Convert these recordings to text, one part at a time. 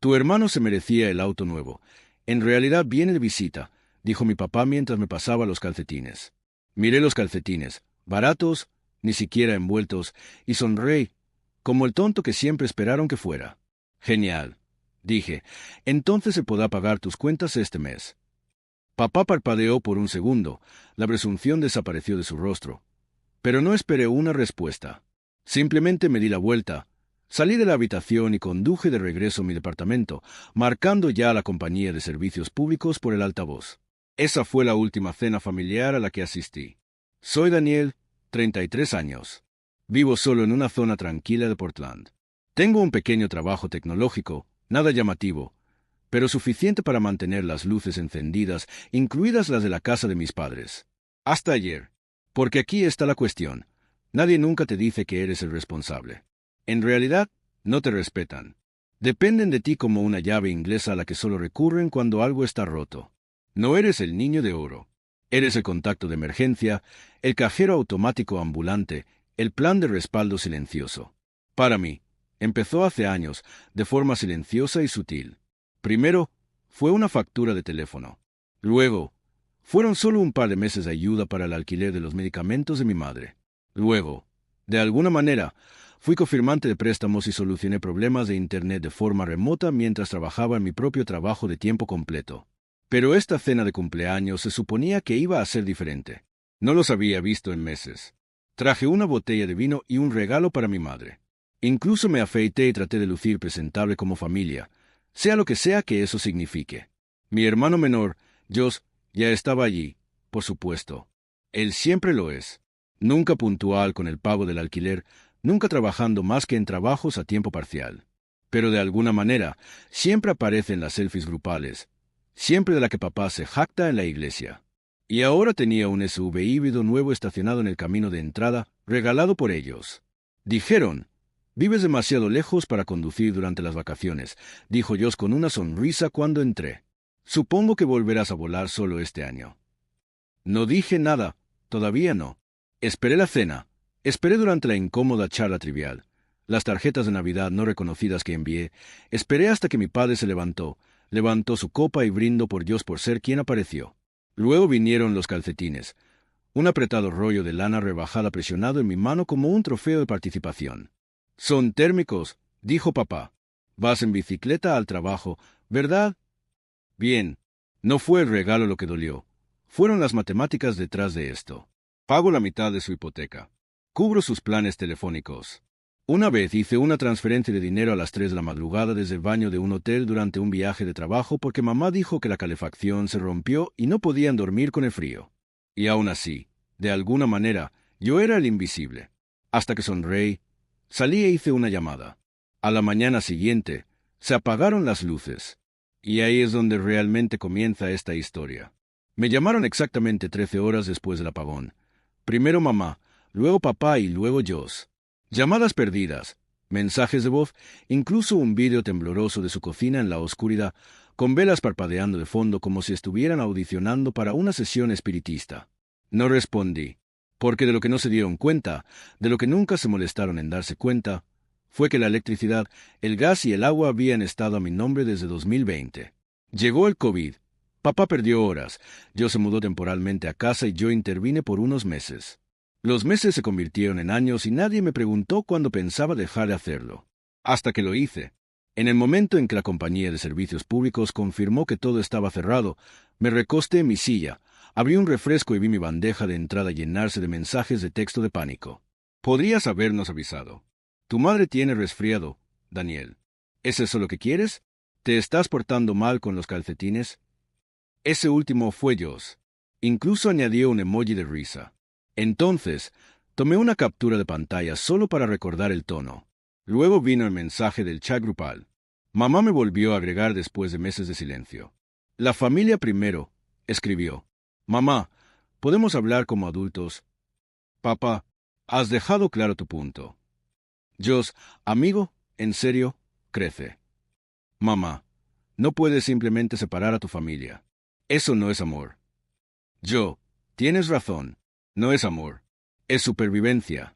Tu hermano se merecía el auto nuevo. En realidad viene de visita, dijo mi papá mientras me pasaba los calcetines. Miré los calcetines, baratos, ni siquiera envueltos, y sonreí, como el tonto que siempre esperaron que fuera. Genial, dije. Entonces se podrá pagar tus cuentas este mes. Papá parpadeó por un segundo. La presunción desapareció de su rostro. Pero no esperé una respuesta. Simplemente me di la vuelta. Salí de la habitación y conduje de regreso a mi departamento, marcando ya a la compañía de servicios públicos por el altavoz. Esa fue la última cena familiar a la que asistí. Soy Daniel, 33 años. Vivo solo en una zona tranquila de Portland. Tengo un pequeño trabajo tecnológico, nada llamativo, pero suficiente para mantener las luces encendidas, incluidas las de la casa de mis padres. Hasta ayer. Porque aquí está la cuestión. Nadie nunca te dice que eres el responsable. En realidad, no te respetan. Dependen de ti como una llave inglesa a la que solo recurren cuando algo está roto. No eres el niño de oro. Eres el contacto de emergencia, el cajero automático ambulante, el plan de respaldo silencioso. Para mí, empezó hace años, de forma silenciosa y sutil. Primero, fue una factura de teléfono. Luego, fueron solo un par de meses de ayuda para el alquiler de los medicamentos de mi madre. Luego, de alguna manera, fui confirmante de préstamos y solucioné problemas de Internet de forma remota mientras trabajaba en mi propio trabajo de tiempo completo. Pero esta cena de cumpleaños se suponía que iba a ser diferente. No los había visto en meses. Traje una botella de vino y un regalo para mi madre. Incluso me afeité y traté de lucir presentable como familia, sea lo que sea que eso signifique. Mi hermano menor, Josh, ya estaba allí, por supuesto. Él siempre lo es. Nunca puntual con el pago del alquiler, nunca trabajando más que en trabajos a tiempo parcial. Pero de alguna manera, siempre aparece en las selfies grupales, siempre de la que papá se jacta en la iglesia. Y ahora tenía un SUV híbrido nuevo estacionado en el camino de entrada, regalado por ellos. Dijeron: «Vives demasiado lejos para conducir durante las vacaciones», dijo Josh con una sonrisa cuando entré. «Supongo que volverás a volar solo este año». No dije nada, todavía no. Esperé la cena. Esperé durante la incómoda charla trivial, las tarjetas de Navidad no reconocidas que envié. Esperé hasta que mi padre se levantó su copa y brindó por Dios por ser quien apareció. Luego vinieron los calcetines, un apretado rollo de lana rebajada presionado en mi mano como un trofeo de participación. «Son térmicos», dijo papá. «Vas en bicicleta al trabajo, ¿verdad?» Bien. No fue el regalo lo que dolió. Fueron las matemáticas detrás de esto. Pago la mitad de su hipoteca. Cubro sus planes telefónicos. Una vez hice una transferencia de dinero a las 3 de la madrugada desde el baño de un hotel durante un viaje de trabajo porque mamá dijo que la calefacción se rompió y no podían dormir con el frío. Y aún así, de alguna manera, yo era el invisible. Hasta que sonreí, salí e hice una llamada. A la mañana siguiente, se apagaron las luces. Y ahí es donde realmente comienza esta historia. Me llamaron exactamente 13 horas después del apagón. Primero mamá, luego papá y luego Josh. Llamadas perdidas, mensajes de voz, incluso un vídeo tembloroso de su cocina en la oscuridad, con velas parpadeando de fondo como si estuvieran audicionando para una sesión espiritista. No respondí, porque de lo que no se dieron cuenta, de lo que nunca se molestaron en darse cuenta, fue que la electricidad, el gas y el agua habían estado a mi nombre desde 2020. Llegó el COVID. Papá perdió horas. Yo se mudó temporalmente a casa y yo intervine por unos meses. Los meses se convirtieron en años y nadie me preguntó cuándo pensaba dejar de hacerlo. Hasta que lo hice. En el momento en que la compañía de servicios públicos confirmó que todo estaba cerrado, me recosté en mi silla, abrí un refresco y vi mi bandeja de entrada llenarse de mensajes de texto de pánico. «Podrías habernos avisado. Tu madre tiene resfriado, Daniel. ¿Es eso lo que quieres? ¿Te estás portando mal con los calcetines?» Ese último fue Josh. Incluso añadió un emoji de risa. Entonces, tomé una captura de pantalla solo para recordar el tono. Luego vino el mensaje del chat grupal. Mamá me volvió a agregar después de meses de silencio. «La familia primero», escribió. «Mamá, ¿podemos hablar como adultos?» «Papá, has dejado claro tu punto». Josh, amigo, en serio, crece. «Mamá, no puedes simplemente separar a tu familia. Eso no es amor». Yo, tienes razón. No es amor. Es supervivencia.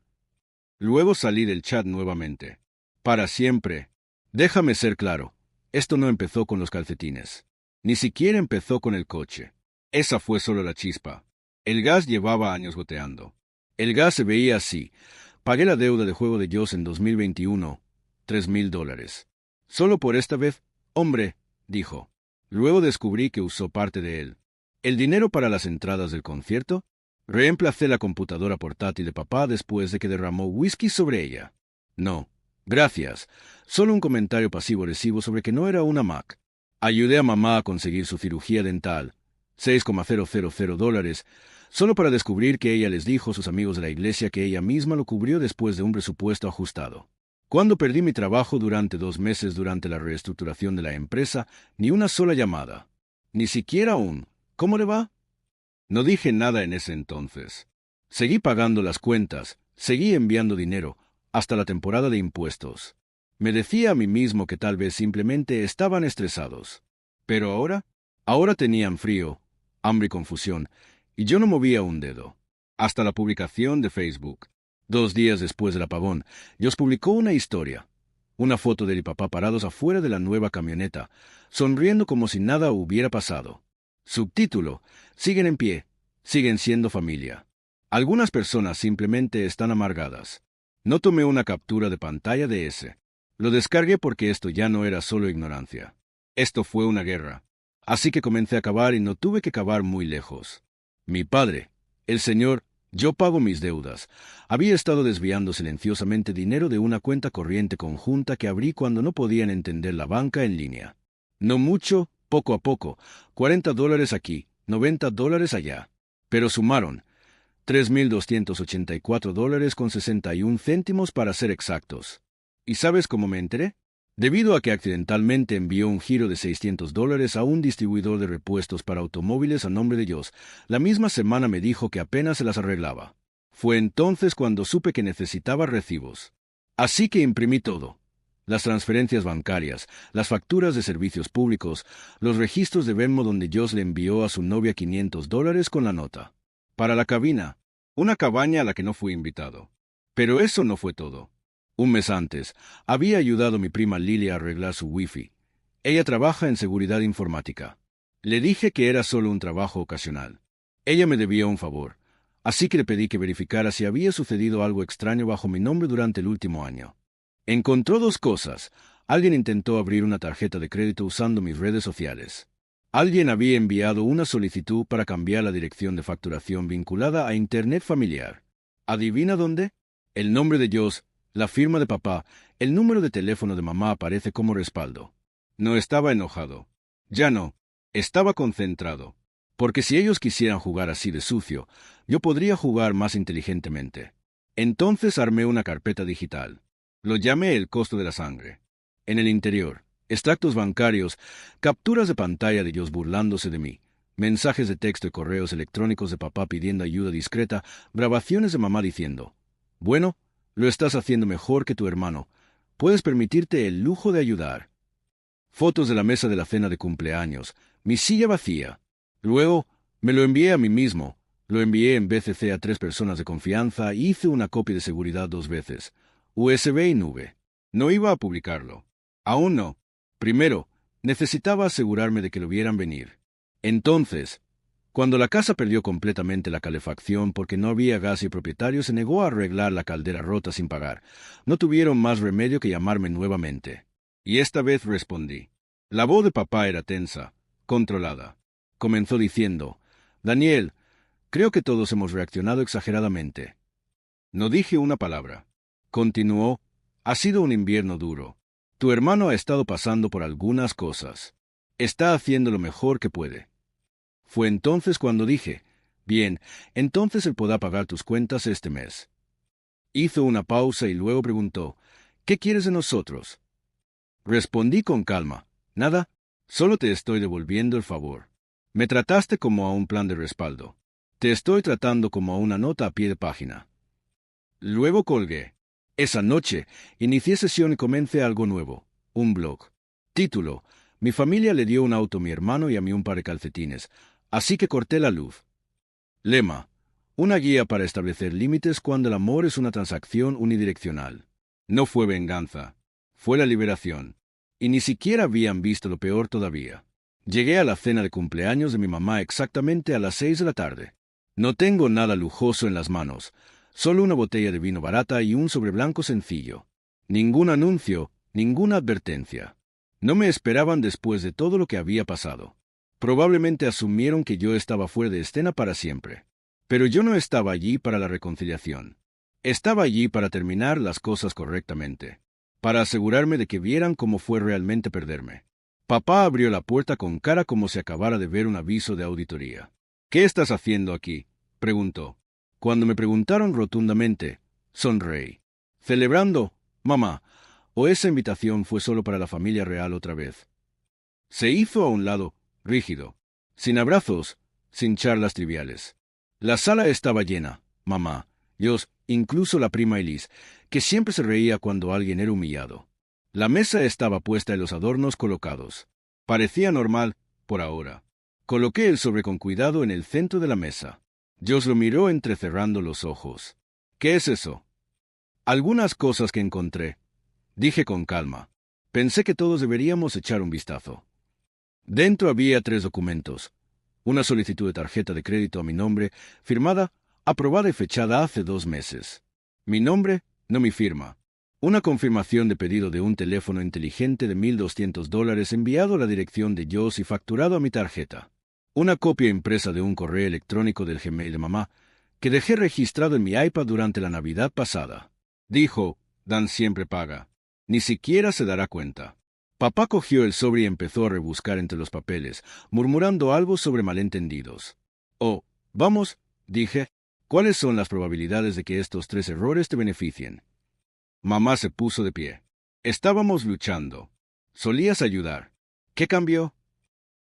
Luego salí del chat nuevamente. «Para siempre. Déjame ser claro. Esto no empezó con los calcetines. Ni siquiera empezó con el coche. Esa fue solo la chispa. El gas llevaba años goteando. El gas se veía así. Pagué la deuda de juego de Dios en 2021, $3,000. Solo por esta vez, hombre, dijo. Luego descubrí que usó parte de él. El dinero para las entradas del concierto. Reemplacé la computadora portátil de papá después de que derramó whisky sobre ella. No, gracias. Solo un comentario pasivo-agresivo sobre que no era una Mac. Ayudé a mamá a conseguir su cirugía dental, $6,000, solo para descubrir que ella les dijo a sus amigos de la iglesia que ella misma lo cubrió después de un presupuesto ajustado. Cuando perdí mi trabajo durante 2 meses durante la reestructuración de la empresa, ni una sola llamada. Ni siquiera un ¿cómo le va? No dije nada en ese entonces. Seguí pagando las cuentas, seguí enviando dinero, hasta la temporada de impuestos. Me decía a mí mismo que tal vez simplemente estaban estresados. Pero ahora tenían frío, hambre y confusión, y yo no movía un dedo. Hasta la publicación de Facebook. 2 días después del apagón, Dios publicó una historia. Una foto de mi papá parados afuera de la nueva camioneta, sonriendo como si nada hubiera pasado. Subtítulo: siguen en pie, siguen siendo familia. Algunas personas simplemente están amargadas. No tomé una captura de pantalla de ese. Lo descargué porque esto ya no era solo ignorancia. Esto fue una guerra. Así que comencé a cavar y no tuve que cavar muy lejos. Mi padre, el Señor, yo pago mis deudas, había estado desviando silenciosamente dinero de una cuenta corriente conjunta que abrí cuando no podían entender la banca en línea. No mucho, poco a poco, $40 aquí, $90 allá. Pero sumaron $3,284,61 para ser exactos. ¿Y sabes cómo me enteré? Debido a que accidentalmente envió un giro de $600 a un distribuidor de repuestos para automóviles a nombre de Dios, la misma semana me dijo que apenas se las arreglaba. Fue entonces cuando supe que necesitaba recibos. Así que imprimí todo. Las transferencias bancarias, las facturas de servicios públicos, los registros de Venmo donde Dios le envió a su novia $500 con la nota. Para la cabina, una cabaña a la que no fui invitado. Pero eso no fue todo. Un mes antes, había ayudado a mi prima Lily a arreglar su wifi. Ella trabaja en seguridad informática. Le dije que era solo un trabajo ocasional. Ella me debía un favor, así que le pedí que verificara si había sucedido algo extraño bajo mi nombre durante el último año. Encontró 2 cosas. Alguien intentó abrir una tarjeta de crédito usando mis redes sociales. Alguien había enviado una solicitud para cambiar la dirección de facturación vinculada a Internet familiar. ¿Adivina dónde? El nombre de Dios, la firma de papá, el número de teléfono de mamá aparece como respaldo. No estaba enojado. Ya no. Estaba concentrado. Porque si ellos quisieran jugar así de sucio, yo podría jugar más inteligentemente. Entonces armé una carpeta digital. Lo llamé el costo de la sangre. En el interior, extractos bancarios, capturas de pantalla de Dios burlándose de mí, mensajes de texto y correos electrónicos de papá pidiendo ayuda discreta, grabaciones de mamá diciendo: bueno, lo estás haciendo mejor que tu hermano. Puedes permitirte el lujo de ayudar. Fotos de la mesa de la cena de cumpleaños, mi silla vacía. Luego, me lo envié a mí mismo. Lo envié en BCC a 3 personas de confianza y hice una copia de seguridad 2 veces. USB y nube. No iba a publicarlo. Aún no. Primero, necesitaba asegurarme de que lo vieran venir. Entonces, cuando la casa perdió completamente la calefacción porque no había gas y el propietario se negó a arreglar la caldera rota sin pagar, no tuvieron más remedio que llamarme nuevamente. Y esta vez respondí. La voz de papá era tensa, controlada. Comenzó diciendo: Daniel, creo que todos hemos reaccionado exageradamente. No dije una palabra. Continuó: ha sido un invierno duro. Tu hermano ha estado pasando por algunas cosas. Está haciendo lo mejor que puede. Fue entonces cuando dije: bien, entonces él podrá pagar tus cuentas este mes. Hizo una pausa y luego preguntó: ¿qué quieres de nosotros? Respondí con calma: nada, solo te estoy devolviendo el favor. Me trataste como a un plan de respaldo. Te estoy tratando como a una nota a pie de página. Luego colgué. Esa noche, inicié sesión y comencé algo nuevo, un blog. Título: mi familia le dio un auto a mi hermano y a mí un par de calcetines, así que corté la luz. Lema: una guía para establecer límites cuando el amor es una transacción unidireccional. No fue venganza, fue la liberación. y ni siquiera habían visto lo peor todavía. Llegué a la cena de cumpleaños de mi mamá exactamente a las 6 de la tarde. No tengo nada lujoso en las manos, solo una botella de vino barata y un sobre blanco sencillo. Ningún anuncio, ninguna advertencia. No me esperaban después de todo lo que había pasado. Probablemente asumieron que yo estaba fuera de escena para siempre. Pero yo no estaba allí para la reconciliación. Estaba allí para terminar las cosas correctamente, para asegurarme de que vieran cómo fue realmente perderme. Papá abrió la puerta con cara como si acabara de ver un aviso de auditoría. «¿Qué estás haciendo aquí?», preguntó. Cuando me preguntaron rotundamente, sonreí. «Celebrando, mamá, ¿o esa invitación fue solo para la familia real otra vez?». Se hizo a un lado, rígido, sin abrazos, sin charlas triviales. La sala estaba llena, mamá, Dios, incluso la prima Elise, que siempre se reía cuando alguien era humillado. La mesa estaba puesta y los adornos colocados. Parecía normal, por ahora. Coloqué el sobre con cuidado en el centro de la mesa. Dios lo miró entrecerrando los ojos. «¿Qué es eso?». «Algunas cosas que encontré», dije con calma. Pensé que todos deberíamos echar un vistazo. Dentro había 3 documentos. Una solicitud de tarjeta de crédito a mi nombre, firmada, aprobada y fechada hace 2 meses. Mi nombre, no mi firma. Una confirmación de pedido de un teléfono inteligente de $1,200 enviado a la dirección de Joss y facturado a mi tarjeta. Una copia impresa de un correo electrónico del Gmail de mamá, que dejé registrado en mi iPad durante la Navidad pasada. Dijo, «Dan siempre paga. Ni siquiera se dará cuenta». Papá cogió el sobre y empezó a rebuscar entre los papeles, murmurando algo sobre malentendidos. «Oh, vamos», dije, «¿cuáles son las probabilidades de que estos 3 errores te beneficien?». Mamá se puso de pie. «Estábamos luchando. Solías ayudar. ¿Qué cambió?».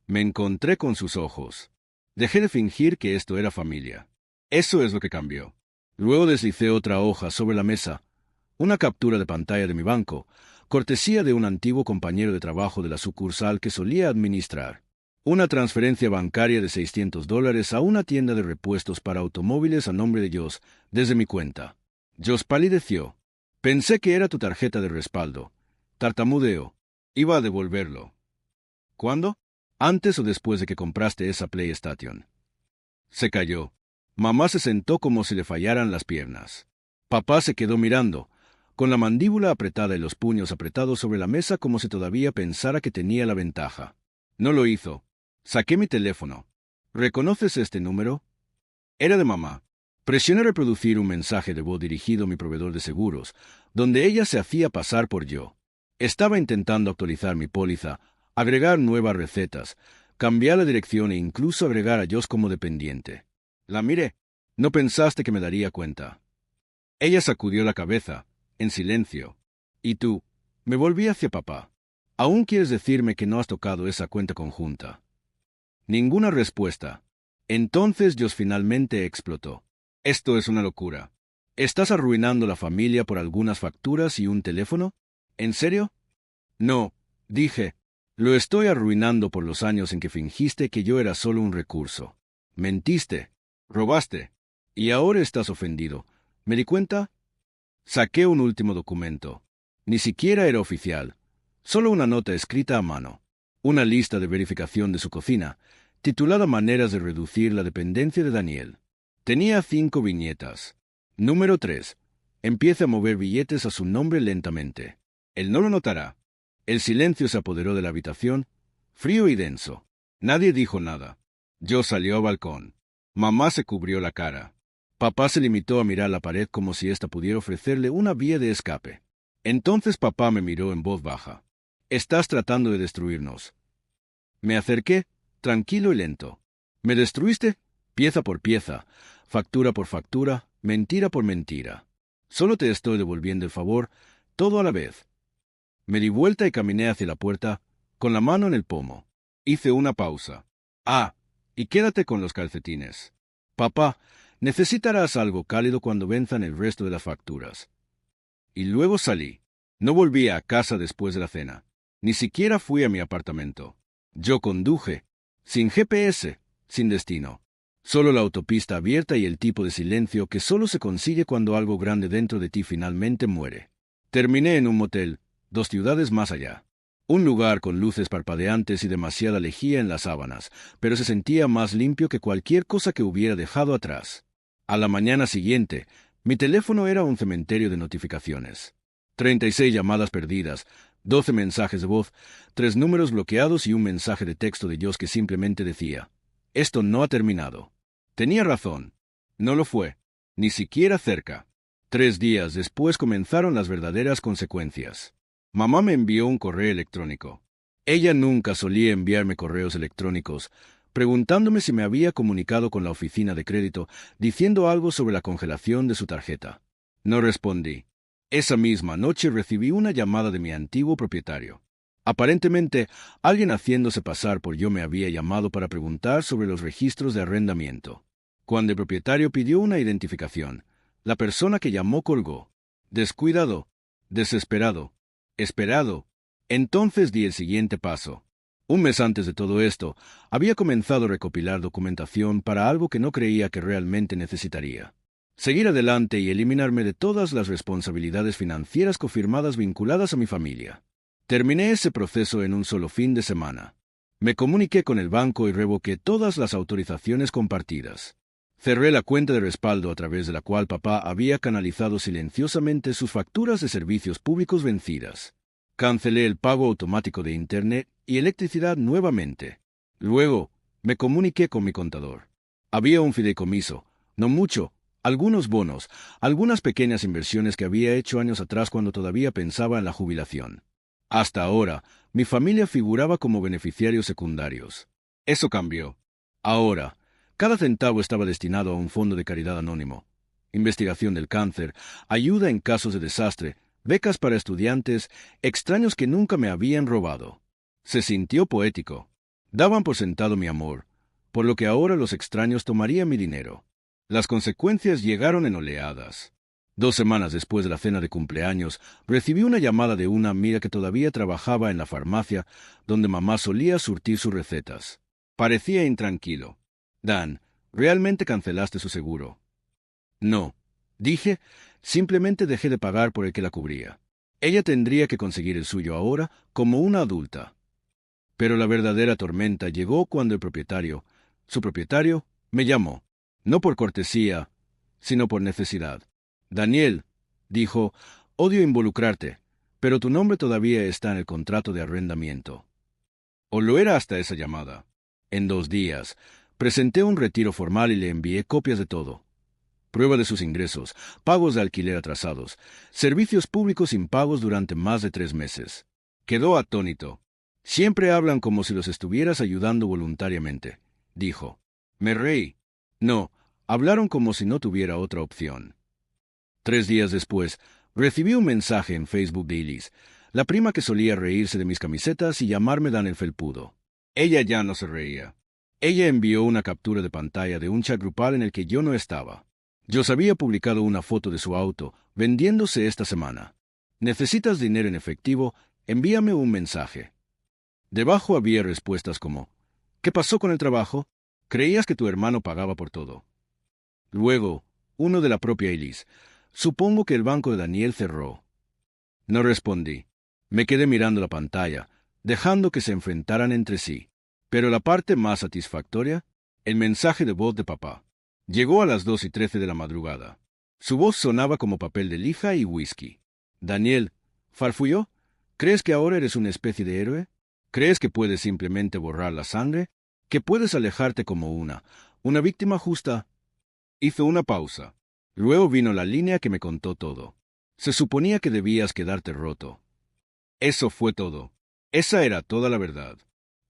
Me encontré con sus ojos. Dejé de fingir que esto era familia. Eso es lo que cambió. Luego deslicé otra hoja sobre la mesa, una captura de pantalla de mi banco, cortesía de un antiguo compañero de trabajo de la sucursal que solía administrar. Una transferencia bancaria de $600 a una tienda de repuestos para automóviles a nombre de Joss, desde mi cuenta. Joss palideció. «Pensé que era tu tarjeta de respaldo». Tartamudeó. «Iba a devolverlo». «¿Cuándo?». «Antes o después de que compraste esa PlayStation». Se calló. Mamá se sentó como si le fallaran las piernas. Papá se quedó mirando, con la mandíbula apretada y los puños apretados sobre la mesa como si todavía pensara que tenía la ventaja. No lo hizo. Saqué mi teléfono. «¿Reconoces este número?». Era de mamá. Presioné reproducir un mensaje de voz dirigido a mi proveedor de seguros, donde ella se hacía pasar por yo. Estaba intentando actualizar mi póliza, agregar nuevas recetas, cambiar la dirección e incluso agregar a Joss como dependiente. La miré. «¿No pensaste que me daría cuenta?». Ella sacudió la cabeza, en silencio. «¿Y tú?». Me volví hacia papá. «¿Aún quieres decirme que no has tocado esa cuenta conjunta?». Ninguna respuesta. Entonces Joss finalmente explotó. «Esto es una locura. ¿Estás arruinando la familia por algunas facturas y un teléfono? ¿En serio?». «No», dije. «Lo estoy arruinando por los años en que fingiste que yo era solo un recurso. Mentiste. Robaste. Y ahora estás ofendido. ¿Me di cuenta?». Saqué un último documento. Ni siquiera era oficial. Solo una nota escrita a mano. Una lista de verificación de su cocina, titulada «Maneras de reducir la dependencia de Daniel». Tenía 5 viñetas. Número 3. Empiece a mover billetes a su nombre lentamente. Él no lo notará. El silencio se apoderó de la habitación, frío y denso. Nadie dijo nada. Yo salió al balcón. Mamá se cubrió la cara. Papá se limitó a mirar la pared como si ésta pudiera ofrecerle una vía de escape. Entonces papá me miró en voz baja. «Estás tratando de destruirnos». Me acerqué, tranquilo y lento. «¿Me destruiste?». Pieza por pieza, factura por factura, mentira por mentira. Solo te estoy devolviendo el favor, todo a la vez. Me di vuelta y caminé hacia la puerta, con la mano en el pomo. Hice una pausa. «Ah, y quédate con los calcetines. Papá, necesitarás algo cálido cuando venzan el resto de las facturas». Y luego salí. No volví a casa después de la cena. Ni siquiera fui a mi apartamento. Yo conduje, sin GPS, sin destino. Solo la autopista abierta y el tipo de silencio que solo se consigue cuando algo grande dentro de ti finalmente muere. Terminé en un motel, 2 ciudades más allá. Un lugar con luces parpadeantes y demasiada lejía en las sábanas, pero se sentía más limpio que cualquier cosa que hubiera dejado atrás. A la mañana siguiente, mi teléfono era un cementerio de notificaciones. 36 llamadas perdidas, 12 mensajes de voz, 3 números bloqueados y un mensaje de texto de Dios que simplemente decía: «Esto no ha terminado». Tenía razón. No lo fue. Ni siquiera cerca. 3 días después comenzaron las verdaderas consecuencias. Mamá me envió un correo electrónico. Ella nunca solía enviarme correos electrónicos, preguntándome si me había comunicado con la oficina de crédito, diciendo algo sobre la congelación de su tarjeta. No respondí. Esa misma noche recibí una llamada de mi antiguo propietario. Aparentemente, alguien haciéndose pasar por yo me había llamado para preguntar sobre los registros de arrendamiento. Cuando el propietario pidió una identificación, la persona que llamó colgó. Descuidado, desesperado, esperado. Entonces di el siguiente paso. Un mes antes de todo esto, había comenzado a recopilar documentación para algo que no creía que realmente necesitaría. Seguir adelante y eliminarme de todas las responsabilidades financieras confirmadas vinculadas a mi familia. Terminé ese proceso en un solo fin de semana. Me comuniqué con el banco y revoqué todas las autorizaciones compartidas. Cerré la cuenta de respaldo a través de la cual papá había canalizado silenciosamente sus facturas de servicios públicos vencidas. Cancelé el pago automático de Internet y electricidad nuevamente. Luego, me comuniqué con mi contador. Había un fideicomiso, no mucho, algunos bonos, algunas pequeñas inversiones que había hecho años atrás cuando todavía pensaba en la jubilación. Hasta ahora, mi familia figuraba como beneficiarios secundarios. Eso cambió. Ahora, cada centavo estaba destinado a un fondo de caridad anónimo, investigación del cáncer, ayuda en casos de desastre, becas para estudiantes, extraños que nunca me habían robado. Se sintió poético. Daban por sentado mi amor, por lo que ahora los extraños tomarían mi dinero. Las consecuencias llegaron en oleadas. 2 semanas después de la cena de cumpleaños, recibí una llamada de una amiga que todavía trabajaba en la farmacia donde mamá solía surtir sus recetas. Parecía intranquilo. «Dan, ¿realmente cancelaste su seguro?» «No», dije, simplemente dejé de pagar por el que la cubría. Ella tendría que conseguir el suyo ahora como una adulta. Pero la verdadera tormenta llegó cuando su propietario, me llamó. No por cortesía, sino por necesidad. «Daniel», dijo, «odio involucrarte, pero tu nombre todavía está en el contrato de arrendamiento». O lo era hasta esa llamada. En 2 días, presenté un retiro formal y le envié copias de todo. Prueba de sus ingresos, pagos de alquiler atrasados, servicios públicos impagos durante más de 3 meses. Quedó atónito. «Siempre hablan como si los estuvieras ayudando voluntariamente», dijo. Me reí. No, hablaron como si no tuviera otra opción. 3 días después, recibí un mensaje en Facebook de Elise, la prima que solía reírse de mis camisetas y llamarme Dan el Felpudo. Ella ya no se reía. Ella envió una captura de pantalla de un chat grupal en el que yo no estaba. Yo había publicado una foto de su auto, vendiéndose esta semana. «¿Necesitas dinero en efectivo? Envíame un mensaje». Debajo había respuestas como: «¿Qué pasó con el trabajo? Creías que tu hermano pagaba por todo». Luego, uno de la propia Elise: «Supongo que el banco de Daniel cerró». No respondí. Me quedé mirando la pantalla, dejando que se enfrentaran entre sí. Pero la parte más satisfactoria, el mensaje de voz de papá. Llegó a las 2:13 de la madrugada. Su voz sonaba como papel de lija y whisky. «Daniel», farfulló, «¿crees que ahora eres una especie de héroe? ¿Crees que puedes simplemente borrar la sangre? ¿Que puedes alejarte como una víctima justa?» Hizo una pausa. Luego vino la línea que me contó todo. «Se suponía que debías quedarte roto». Eso fue todo. Esa era toda la verdad.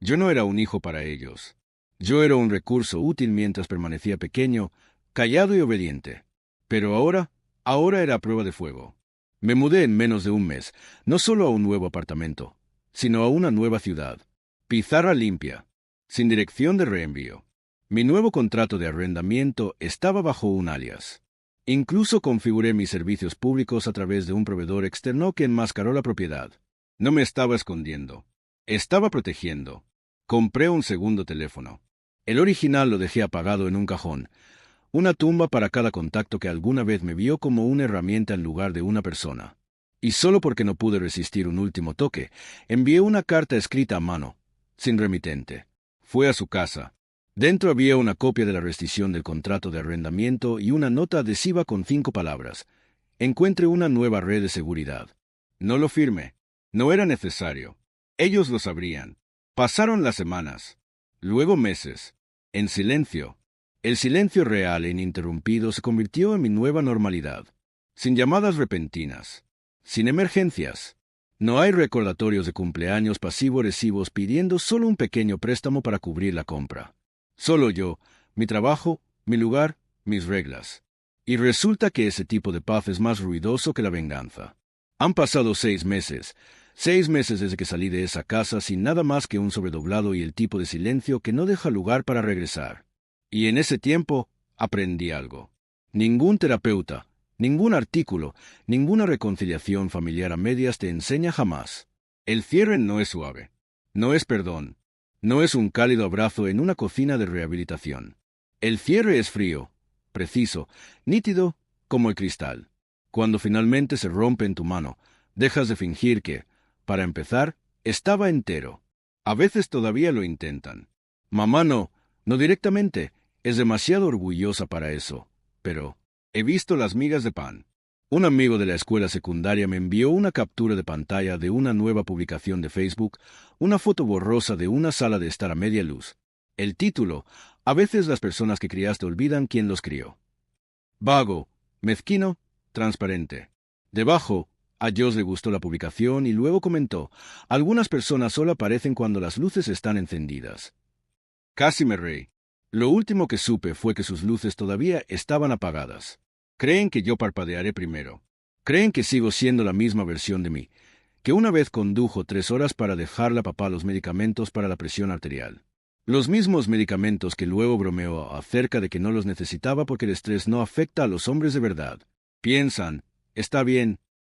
Yo no era un hijo para ellos. Yo era un recurso útil mientras permanecía pequeño, callado y obediente. Pero ahora era a prueba de fuego. Me mudé en menos de un mes, no solo a un nuevo apartamento, sino a una nueva ciudad. Pizarra limpia, sin dirección de reenvío. Mi nuevo contrato de arrendamiento estaba bajo un alias. Incluso configuré mis servicios públicos a través de un proveedor externo que enmascaró la propiedad. No me estaba escondiendo. Estaba protegiendo. Compré un segundo teléfono. El original lo dejé apagado en un cajón, una tumba para cada contacto que alguna vez me vio como una herramienta en lugar de una persona. Y solo porque no pude resistir un último toque, envié una carta escrita a mano, sin remitente. Fue a su casa. Dentro había una copia de la rescisión del contrato de arrendamiento y una nota adhesiva con 5 palabras. Encuentre una nueva red de seguridad. No lo firmé. No era necesario. Ellos lo sabrían. Pasaron las semanas. Luego meses. En silencio. El silencio real e ininterrumpido se convirtió en mi nueva normalidad. Sin llamadas repentinas. Sin emergencias. No hay recordatorios de cumpleaños pasivo-agresivos pidiendo solo un pequeño préstamo para cubrir la compra. Solo yo, mi trabajo, mi lugar, mis reglas. Y resulta que ese tipo de paz es más ruidoso que la venganza. Han pasado 6 meses. 6 meses desde que salí de esa casa sin nada más que un sobredoblado y el tipo de silencio que no deja lugar para regresar. Y en ese tiempo aprendí algo. Ningún terapeuta, ningún artículo, ninguna reconciliación familiar a medias te enseña jamás. El cierre no es suave. No es perdón. No es un cálido abrazo en una cocina de rehabilitación. El cierre es frío, preciso, nítido como el cristal. Cuando finalmente se rompe en tu mano, dejas de fingir que, para empezar, estaba entero. A veces todavía lo intentan. Mamá no directamente, es demasiado orgullosa para eso, pero he visto las migas de pan. Un amigo de la escuela secundaria me envió una captura de pantalla de una nueva publicación de Facebook, una foto borrosa de una sala de estar a media luz. El título: a veces las personas que criaste olvidan quién los crió. Vago, mezquino, transparente. Debajo, a Joss le gustó la publicación y luego comentó: algunas personas solo aparecen cuando las luces están encendidas. Casi me reí. Lo último que supe fue que sus luces todavía estaban apagadas. Creen que yo parpadearé primero. Creen que sigo siendo la misma versión de mí, que una vez condujo 3 horas para dejarle a papá los medicamentos para la presión arterial. Los mismos medicamentos que luego bromeó acerca de que no los necesitaba porque el estrés no afecta a los hombres de verdad. Piensan: está bien,